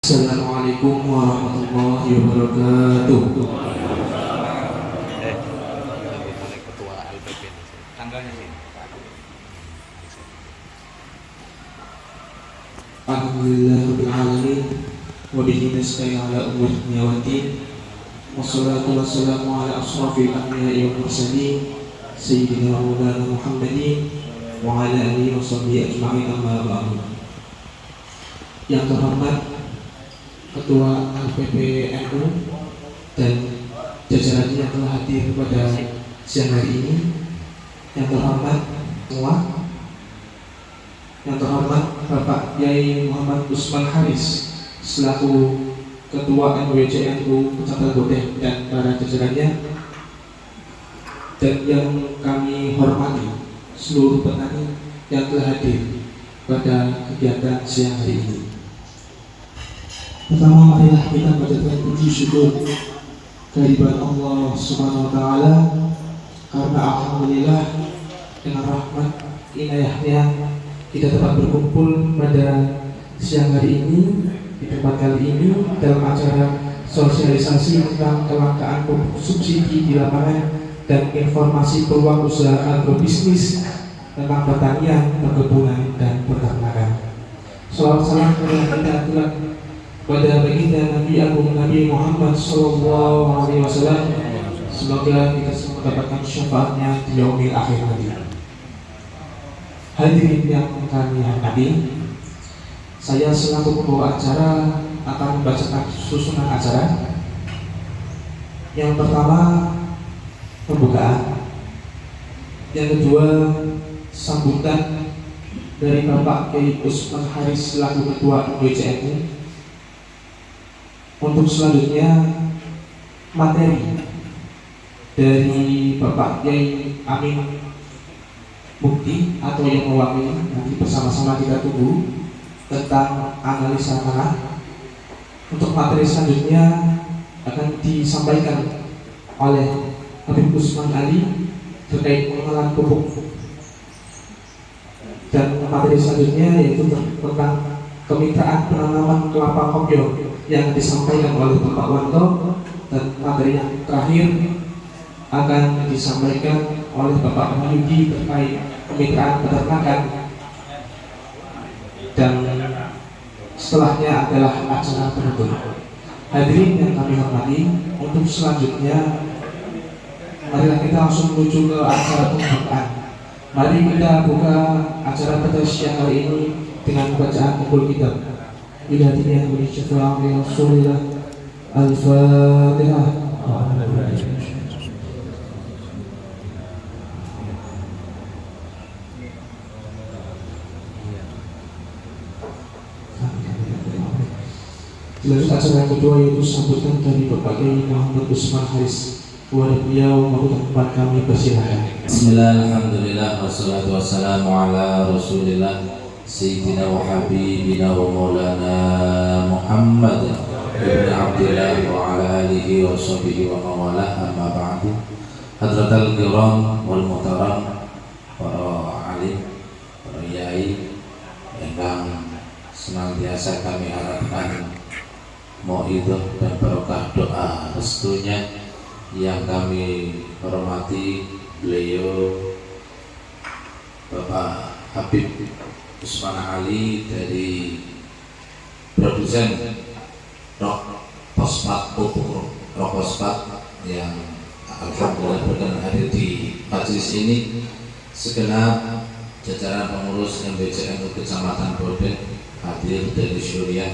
Assalamualaikum warahmatullahi wabarakatuh. Ketua LPP tanggalnya sih. Alhamdulillahirabbil alamin wa bihi nasta'in ala umuri dunya waddin. Wassalatu wassalamu ala asrofil anbiya'i wal mursalin sayyidina wa maulana Muhammadin wa ala alihi wa sahbihi ajma'in, amma ba'du. Yang terhormat Ketua LPP NU dan jajarannya yang telah hadir pada siang hari ini, yang terhormat semua, yang terhormat Bapak Yai Muhammad Usman Haris selaku Ketua NWC NU Kecamatan Bodeh dan para jajarannya, dan yang kami hormati seluruh petani yang telah hadir pada kegiatan siang hari ini. Pertama, marilah kita panjatkan puji syukur kehadiran Allah Subhanahu wa taala, karena alhamdulillah dengan rahmat inayahnya kita dapat berkumpul pada siang hari ini di tempat kali ini dalam acara sosialisasi tentang kelangkaan pupuk subsidi di lapangan dan informasi peluang usaha agrobisnis tentang pertanian, perkebunan, dan peternakan. Salawat salam kepada kita pada baginda Nabi Agung Nabi Muhammad Sallallahu Alaihi Wasallam. Semoga kita semua mendapatkan syafaatnya di yaumil akhir nanti. Hadirin yang kami hormati, saya selaku pembawa acara akan membacakan susunan acara. Yang pertama, pembukaan. Yang kedua, sambutan dari Bapak Yai Usman Haris selaku Ketua NWC. Untuk selanjutnya, materi dari Bapak Yai Amin Mukti atau yang mewakili, nanti bersama-sama kita tunggu tentang analisa tanah. Untuk materi selanjutnya akan disampaikan oleh Habib Usman Ali terkait pengenalan pupuk, dan materi selanjutnya yaitu tentang kemitraan penanaman kelapa kopior yang disampaikan oleh Bapak Wanto, dan materi yang terakhir akan disampaikan oleh Bapak Mahyudi terkait kemitraan peternakan, dan setelahnya adalah acara penutup. Hadirin yang kami hormati, untuk selanjutnya marilah kita langsung menuju ke acara pembukaan. Mari kita buka acara pada siang hari ini dengan bacaan ummul kitab. Bila tidak boleh syafaat Rasulullah Al-Fatihah. Lanjut acara yang kedua, yaitu sambutan dari Bapak Yai Muhammad Usman Haris. Kepada beliau mau tempat kami persilahkan. Bismillah, alhamdulillah, wassalatu wassalamu ala rasulillah Sayyidina wa habibina wa maulana Muhammad ibn Abdillah wa ala alihi wa sahbihi wa mawalah, amma ba'du. Hadratal kiram wal muhtaram, para alim, para yai yang senantiasa kami harapkan mauidhah dan barokah doa restunya yang kami hormati beliau Bapak Habib Usman Ali dari produsen Rock Fosfat pupuk Rock Fosfat yang alhamdulillah berkenan hadir di majelis ini. Segenap jajaran pengurus NWC NU Kecamatan Bodeh hadir dari Suriah,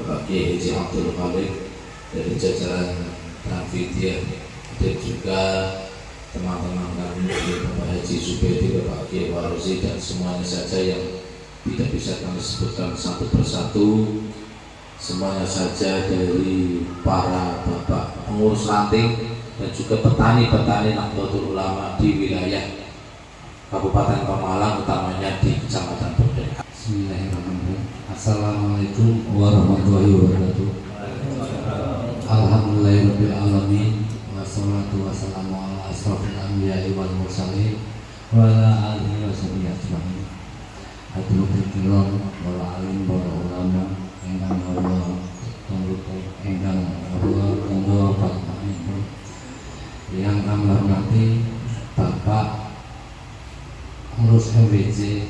Bapak Kiai Haji Abdul Malik dari jajaran Tanfidiyah, dan juga teman-teman kami Bapak Haji Subedi, Bapak Kiai Warozi, dan semuanya saja yang tidak bisa kami sebutkan satu persatu. Semuanya saja dari para bapak pengurus ranting dan juga petani-petani Nahdlatul Ulama di wilayah Kabupaten Pemalang, utamanya di Kecamatan Bodeh. Bismillahirrahmanirrahim. Assalamualaikum warahmatullahi wabarakatuh. Alhamdulillahirabbil alamin, wassalatu wassalamu ala asrofil anbiya'i wal mursalin wa ala alihi wa sahbihi ajma'in. Hadirin kiram, para alim, para ulama ingkang Allah MBC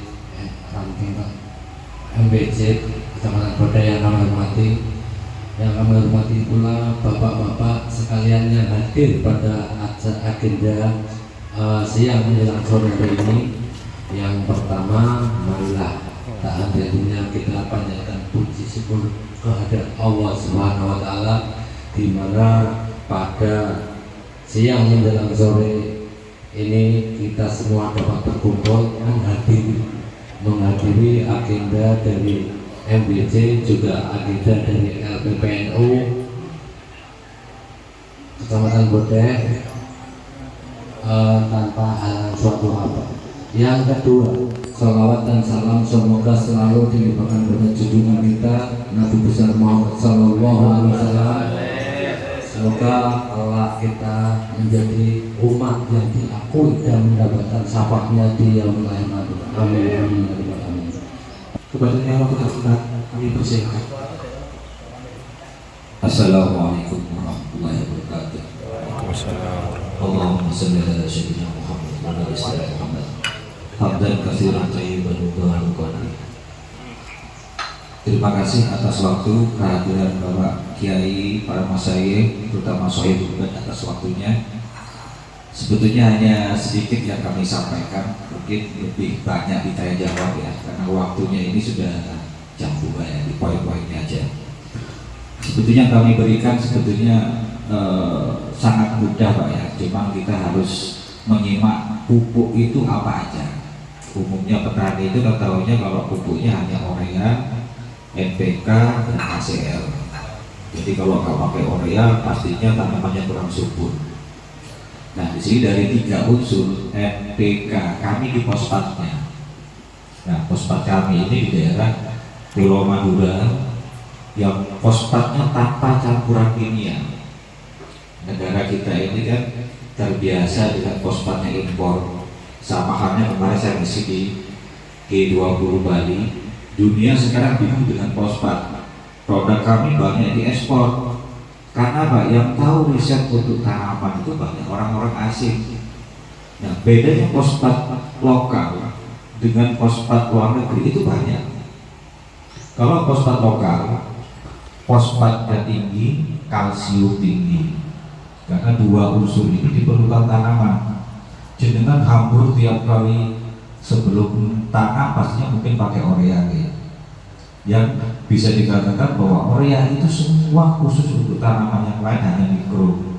ranting Pak MBC Kecamatan Boda yang kami hormati, pula bapak-bapak sekalian yang hadir pada agenda siang menjelang sore hari ini. Yang pertama, marilah tak henti-hentinya kita panjatkan puji syukur kehadirat Allah Subhanahu wa Ta'ala, di mana pada siang menjelang sore ini kita semua dapat berkumpul menghadiri agenda dari MBC, juga agenda dari LPPNU Kecamatan Bodeh tanpa halang suatu apa. Yang kedua, salawat dan salam semoga selalu dilimpahkan pada junjungan kita Nabi besar Muhammad Sallallahu Alaihi Wasallam. Semoga Allah kita menjadi umat yang diakui dan mendapatkan syafaatnya di yaumul akhir. Amin amin amin. Kepada yang kita hormat, kami persilakan. Assalamualaikum warahmatullahi wabarakatuh. Allahumma shalli ala sayyidina Muhammad wa ala ali Muhammad. Hamdan katsiran thayyiban mubarakan. Terima kasih atas waktu kehadiran Bapak Kiai, para masyayikh, terutama Sohibul atas waktunya. Sebetulnya hanya sedikit yang kami sampaikan, mungkin lebih banyak ditanya jawab ya, karena waktunya ini sudah jam 2 ya, di poin-poinnya aja. Sebetulnya kami berikan sangat mudah Pak ya, cuma kita harus menyimak pupuk itu apa aja. Umumnya petani itu kan tahunya kalau pupuknya hanya urea, NPK, dan HCl. Jadi kalau nggak pakai urea, pastinya tanamannya kurang subur. Nah, di sini dari 3 unsur NPK kami di fosfatnya. Nah, fosfat kami ini di daerah Pulau Madura yang fosfatnya tanpa campuran kimia. Negara kita ini kan terbiasa dengan fosfatnya impor. Sama halnya kemarin saya ngisi di G20 Bali. Dunia sekarang bingung dengan fosfat. Produk kami banyak diekspor. Karena Pak, yang tahu riset untuk tanaman itu banyak orang-orang asing. Nah, bedanya fosfat lokal dengan fosfat luar negeri itu banyak. Kalau fosfat lokal, fosfatnya tinggi, kalsium tinggi. Karena 2 unsur ini diperlukan tanaman. Jenengan hambur tiap kali sebelum tanam pastinya mungkin pakai urea ya. Yang bisa dikatakan bahwa urea itu semua khusus untuk tanaman yang lain hanya mikro.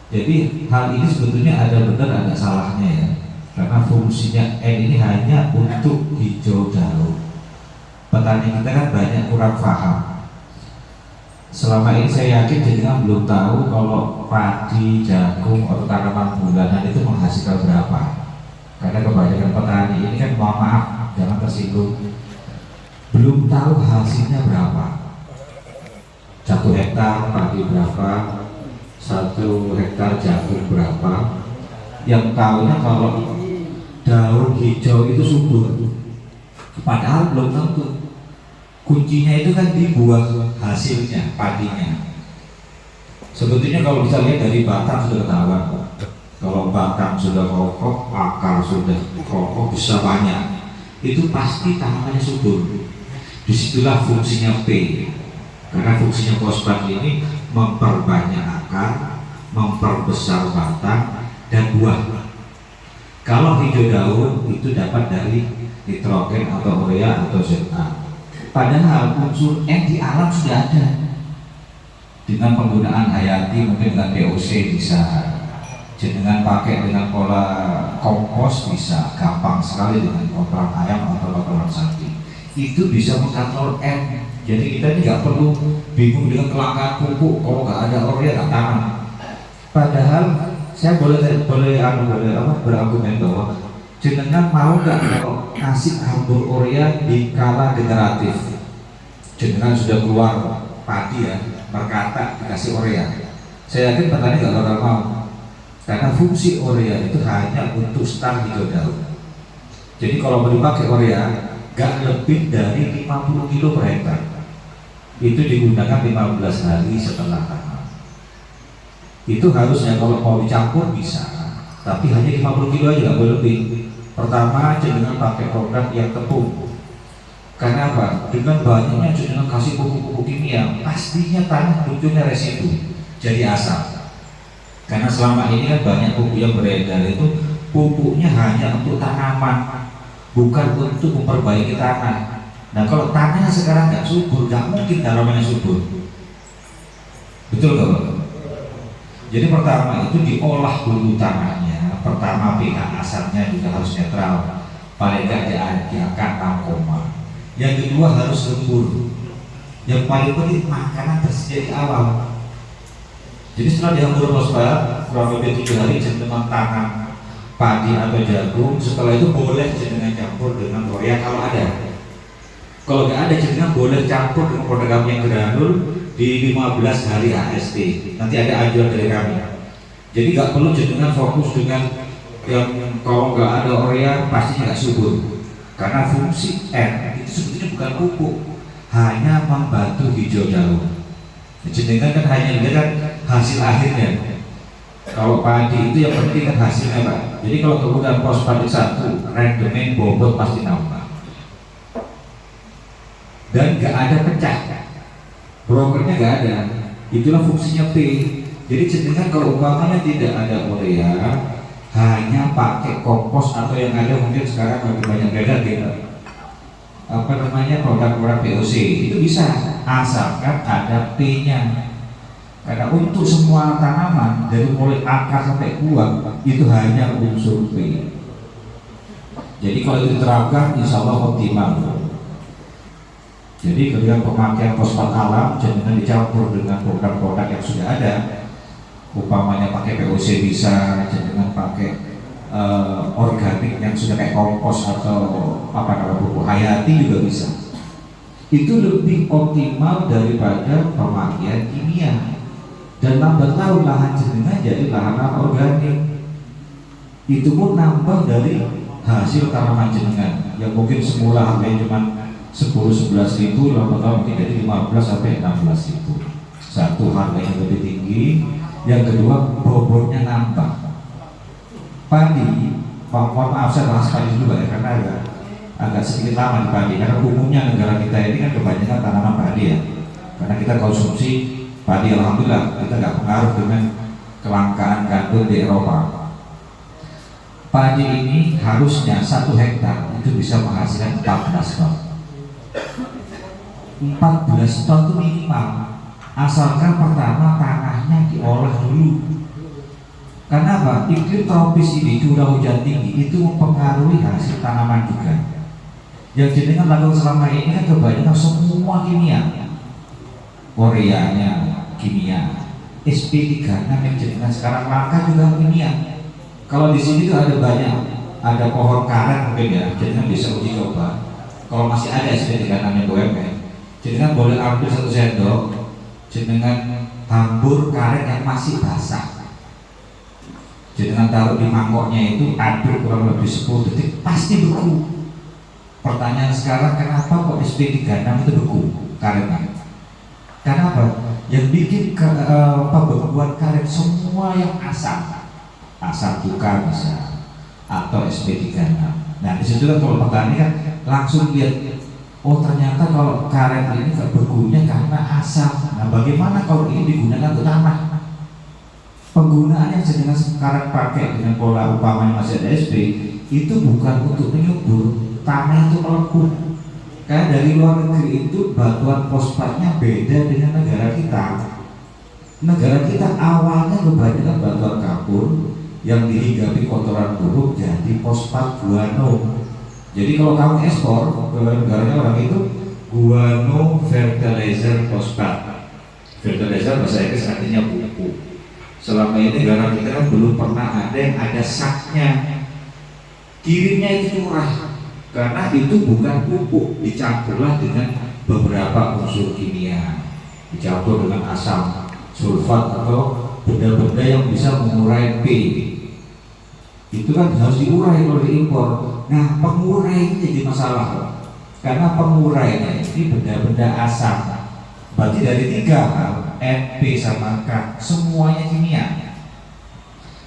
Jadi hal ini sebetulnya ada benar ada salahnya ya, karena fungsinya N ini hanya untuk hijau daun. Petani kita kan banyak kurang paham. Selama ini saya yakin jenengan belum tahu kalau padi, jagung atau tanaman bulanan itu menghasilkan berapa. Karena kebanyakan petani ini kan, mohon maaf, jangan tersinggung, belum tahu hasilnya berapa. 1 hektar padi berapa, 1 hektar jagung berapa. Yang tahunya kalau daun hijau itu subur, padahal belum tentu. Kuncinya itu kan di buah hasilnya, padinya. Sebetulnya kalau bisa lihat dari batang sudah ketahuan. Kalau batang sudah kokoh, akar sudah kokoh, bisa banyak, itu pasti tanamannya subur. Disitulah fungsinya P, karena fungsinya fosfat ini memperbanyak akar, memperbesar batang dan buah. Kalau hijau daun itu dapat dari nitrogen atau urea atau ZA. Padahal unsur N di alam sudah ada. Dengan penggunaan hayati mungkin dengan DOC bisa, dengan pakai dengan pola kompos bisa, gampang sekali dengan kotoran ayam atau kotoran sapi. Itu bisa mengontrol N. Jadi kita ini nggak perlu bingung dengan kelangkaan pupuk, kalau nggak ada urea nggak tanam. Padahal saya boleh berargumen bahwa jenengan mau nggak kalau kasih hambur urea di kala generatif? Jenengan sudah keluar padi ya, berkata dikasih urea. Saya yakin petani nggak bakal mau, karena fungsi urea itu hanya untuk star hijau daun. Jadi kalau mau dipakai urea, nggak lebih dari 50 kilo per hektar. Itu digunakan 15 hari setelah tanam. Itu harusnya kalau mau dicampur bisa, tapi hanya 50 kilo aja, nggak boleh lebih. Pertama, jenengan pakai produk yang tepung. Karena apa? Dengan banyaknya jenengan kasih pupuk-pupuk kimia, pastinya tanah munculnya residu, jadi asam. Karena selama ini kan banyak pupuk yang beredar itu pupuknya hanya untuk tanaman, bukan untuk memperbaiki tanah. Nah, kalau tanahnya sekarang nggak subur, nggak mungkin tanamannya subur. Betul nggak, Pak? Jadi pertama itu diolah dulu tanahnya. Pertama pH asamnya juga harus netral, paling nggak di angka 6. Yang kedua harus lembur. Yang paling penting makanan tersedia di awal. Jadi setelah dihambur fosfat kurang lebih 7 hari jenengan tanam padi atau jagung. Setelah itu boleh jenengan campur dengan urea kalau ada. Kalau nggak ada jenengan boleh campur dengan produk kami yang granul di 15 hari AST. Nanti ada anjuran dari kami. Jadi nggak perlu jenengan fokus dengan yang kalau nggak ada urea pastinya nggak subur. Karena fungsi N itu sebetulnya bukan pupuk, hanya membantu hijau daun. Jenengan kan hanya lihat hasil akhirnya. Kalau padi itu yang penting kan hasilnya, Pak. Jadi kalau kemudian fosfat 1, rendemen bobot pasti nambah. Dan nggak ada pecah, brokernya nggak ada. Itulah fungsinya P. Jadi jenengan kalau umpamanya tidak ada urea, hanya pakai kompos atau yang ada mungkin sekarang lebih banyak beredar gitu. Produk-produk POC itu bisa, asalkan ada P-nya. Karena untuk semua tanaman dari mulai akar sampai buah itu hanya unsur P. Jadi kalau itu diterapkan insya Allah optimal. Jadi kemudian pemakaian fosfat alam jangan dicampur dengan produk-produk yang sudah ada. Umpamanya pakai POC bisa, jangan pakai organik yang sudah kayak kompos atau pupuk hayati juga bisa. Itu lebih optimal daripada pemakaian kimia. Dan lambat laun lahan jenengan jadi lahan organik. Itu pun nambah dari hasil tanaman jenengan yang mungkin semula harganya cuma 10-11 ribu, lambat laun mungkin jadi 15 sampai 16 ribu. Satu, harganya lebih tinggi. Yang kedua, bobotnya nambah. Padi, mohon maaf saya bahas padi dulu ya, karena agak sedikit lama di padi. Karena umumnya negara kita ini kan kebanyakan tanaman padi ya. Karena kita konsumsi padi, alhamdulillah kita nggak pengaruh dengan kelangkaan gandum di Eropa. Padi ini harusnya 1 hektar itu bisa menghasilkan 14 ton. 14 ton itu minimal, asalkan pertama tanahnya diolah dulu. Karena apa? Iklim tropis ini curah hujan tinggi itu mempengaruhi hasil tanaman juga. Yang jenengan lakukan selama ini kan kebanyakan semua kimia, ureanya kimia, SP36 yang jenengan sekarang langka juga kimia. Kalau di sini tuh ada banyak, ada pohon karet mungkin ya, jenengan bisa uji coba. Kalau masih ada SP36 yang BUMN, jenengan boleh ambil 1 sendok, jenengan hambur karet yang masih basah. Jenengan taruh di mangkoknya itu, aduk kurang lebih 10 detik, pasti beku. Pertanyaan sekarang, kenapa kok SP36 itu beku karetnya? Karena apa? Yang bikin pembekuan karet semua yang asam cuka bisa, atau SP36. Nah disitu kan kalau petani kan langsung lihat, oh ternyata kalau karet ini begunya karena asam. Nah bagaimana kalau ini digunakan untuk tanah? Penggunaan yang jenengan sekarang pakai dengan pola umpamanya masih ada SP itu bukan untuk menyubur, tanah itu melepuh. Karena dari luar negeri itu batuan fosfatnya beda dengan negara kita. Negara kita awalnya kebanyakan batuan kapur yang dihinggapi kotoran buruk jadi fosfat guano. Jadi kalau kamu ekspor ke negaranya orang itu guano fertilizer fosfat. Fertilizer bahasa Inggris artinya pupuk. Selama ini negara kita kan belum pernah ada yang ada saknya. Kirimnya itu murah karena itu bukan pupuk, dicampurlah dengan beberapa unsur kimia, dicampur dengan asam sulfat atau benda-benda yang bisa mengurai P. Itu kan harus diurai kalau diimpor. Nah pengurai ini jadi masalah karena pengurainya ini benda-benda asam. Berarti dari 3 hal, N, P sama K, semuanya kimia.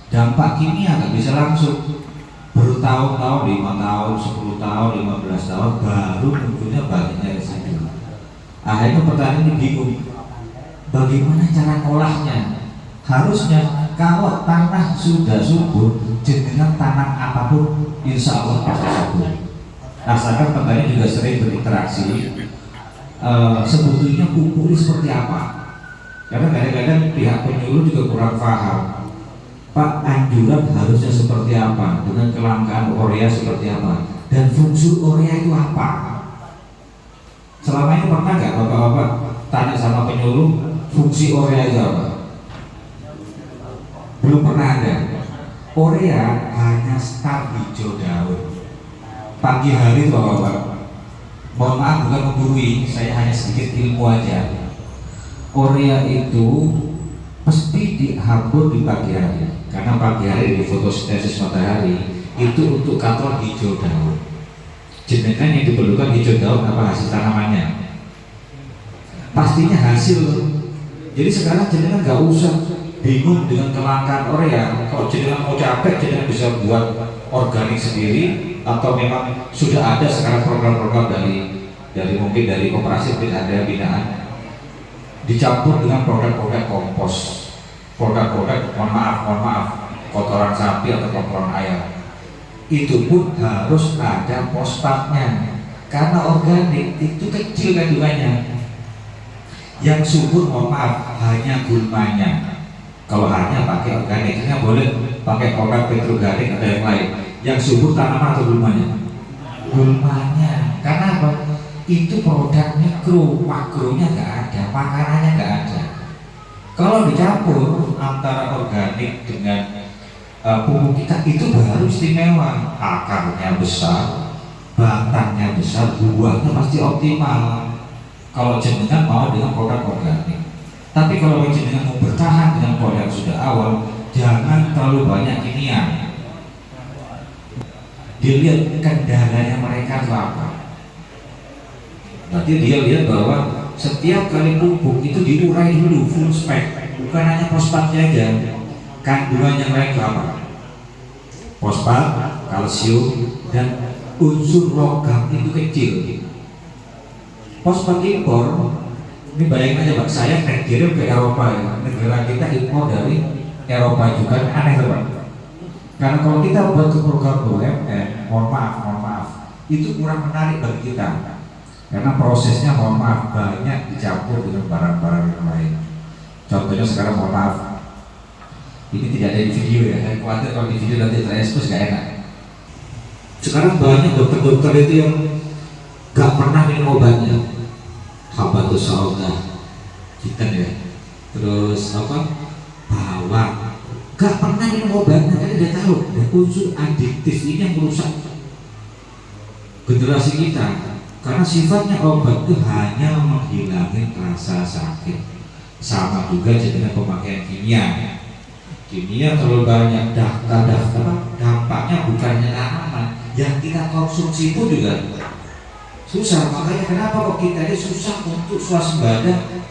Dampak kimia nggak bisa langsung, baru bertahun-tahun, 5 tahun, 10 tahun, 15 tahun baru munculnya banyaknya residu. Akhirnya petani ini bingung, bagaimana cara ngolahnya? Harusnya kalau tanah sudah subur, jenengan tanam apapun insya Allah pasti subur. Asalkan petani juga sering berinteraksi, sebetulnya pupuk ini seperti apa? Karena kadang-kadang pihak penyuluh juga kurang paham. Pak, anjuran harusnya seperti apa, dengan kelangkaan urea seperti apa, dan fungsi urea itu apa? Selama ini pernah nggak bapak-bapak tanya sama penyuluh fungsi urea itu apa? Belum pernah ada. Urea hanya star hijau daun. Pagi hari itu bapak-bapak, mohon maaf bukan menggurui, saya hanya sedikit ilmu aja. Urea itu mesti dihambur di pagi hari, karena pagi hari di fotosintesis matahari itu untuk kontrol hijau daun. Jenengan yang diperlukan hijau daun apa hasil tanamannya? Pastinya hasil. Jadi sekarang jenengan nggak usah bingung dengan kelangkaan urea. Kalau jenengan mau capek, jenengan bisa buat organik sendiri, atau memang sudah ada sekarang program-program dari mungkin dari koperasi mungkin ada binaan, dicampur dengan produk-produk kompos, produk-produk mohon maaf kotoran sapi atau kotoran ayam. Itu pun harus ada fosfatnya, karena organik itu kecil kandungannya. Yang subur mohon maaf hanya gulmanya. Kalau hanya pakai organiknya boleh pakai produk petroganik atau yang lain. Yang subur tanaman atau gulmanya? Gulmanya. Karena apa? Itu produk mikro, makronya nggak ada, makanannya nggak ada. Kalau dicampur antara organik dengan pupuk kita itu baru istimewa. Akarnya besar, batangnya besar, buahnya pasti optimal. Kalau jenengan mau dengan produk organik. Tapi kalau jenengan mau bertahan dengan produk sudah awal, jangan terlalu banyak kimia. Dilihat kendalanya mereka itu apa. Berarti dia lihat bahwa setiap kali pupuk itu diurai dulu full spek, bukan hanya fosfatnya aja, kandungan yang lain apa? Fosfat, kalsium, dan unsur logam itu kecil. Fosfat impor, ini bayangin aja Pak, saya kirim ke Eropa ya, negara kita impor dari Eropa juga, aneh Pak. Karena kalau kita buat ke program BUMN, mohon maaf, itu kurang menarik bagi kita. Karena prosesnya mohon maaf banyak dicampur dengan barang-barang yang lain. Contohnya sekarang mohon maaf, ini tidak ada di video ya, saya khawatir kalau di video nanti terekspos gak enak. Sekarang banyak dokter-dokter itu yang gak pernah minum obatnya, habatus sauda, chicken ya, terus apa, bawang, gak pernah minum obatnya, karena dia tahu ya, unsur adiktif ini yang merusak generasi kita. Karena sifatnya obat itu hanya menghilangkan rasa sakit. Sama juga dengan pemakaian kimia. Kimia terlalu banyak daftar dampaknya bukannya tanaman, yang kita konsumsi pun juga susah. Makanya kenapa kok kita ini susah untuk swasembada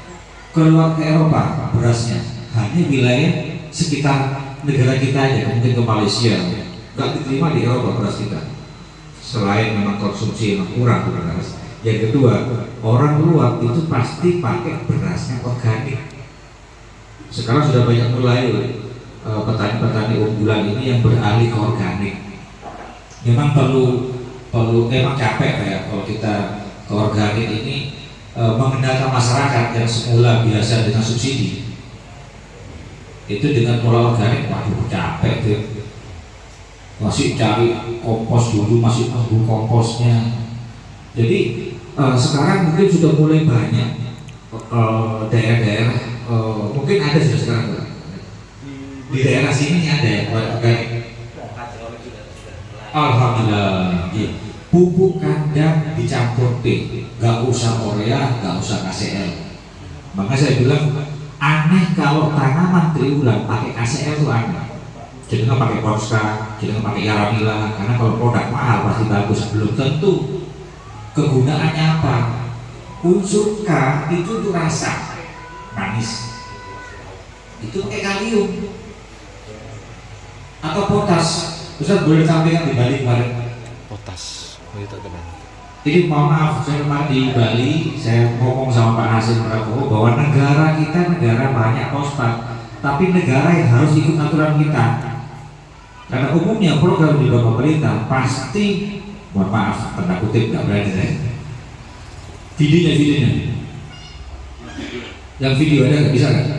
keluar ke Eropa berasnya? Hanya wilayah sekitar negara kita aja, mungkin ke Malaysia, nggak diterima di Eropa beras kita. Selain memang konsumsi yang kurang beras. Yang kedua, orang luar itu pasti pakai berasnya organik. Sekarang sudah banyak mulai petani-petani unggulan ini yang beralih ke organik. Memang memang capek ya kalau kita ke organik ini, mengendalikan masyarakat yang semula biasa dengan subsidi. Itu dengan pola organik, waduh capek tuh. Masih cari kompos dulu, masih nunggu komposnya. Jadi sekarang mungkin sudah mulai banyak daerah-daerah, mungkin ada sudah sekarang di daerah sini ada ya organik. Alhamdulillah. Pupuk kandang dicampur P, gak usah urea, gak usah KCL. Maka saya bilang aneh kalau tanaman triwulan pakai KCL itu aneh. Jadi nggak pakai Polska, jadi nggak pakai Yaramila, karena kalau produk mahal pasti bagus. Belum tentu kegunaannya apa. Unsur K itu tuh rasa manis, itu kayak kalium atau potas Ustaz boleh sampaikan di Bali kemarin. Potas. Oh itu teman. Jadi mohon maaf, saya kemarin di Bali, saya ngomong sama Pak Hasim Prabowo bahwa negara kita negara banyak pospat, tapi negara yang harus ikut aturan kita. Karena umumnya program di bawah pemerintah pasti, mohon maaf, tanda kutip nggak berani saya. Videonya, yang video ada nggak bisa nggak?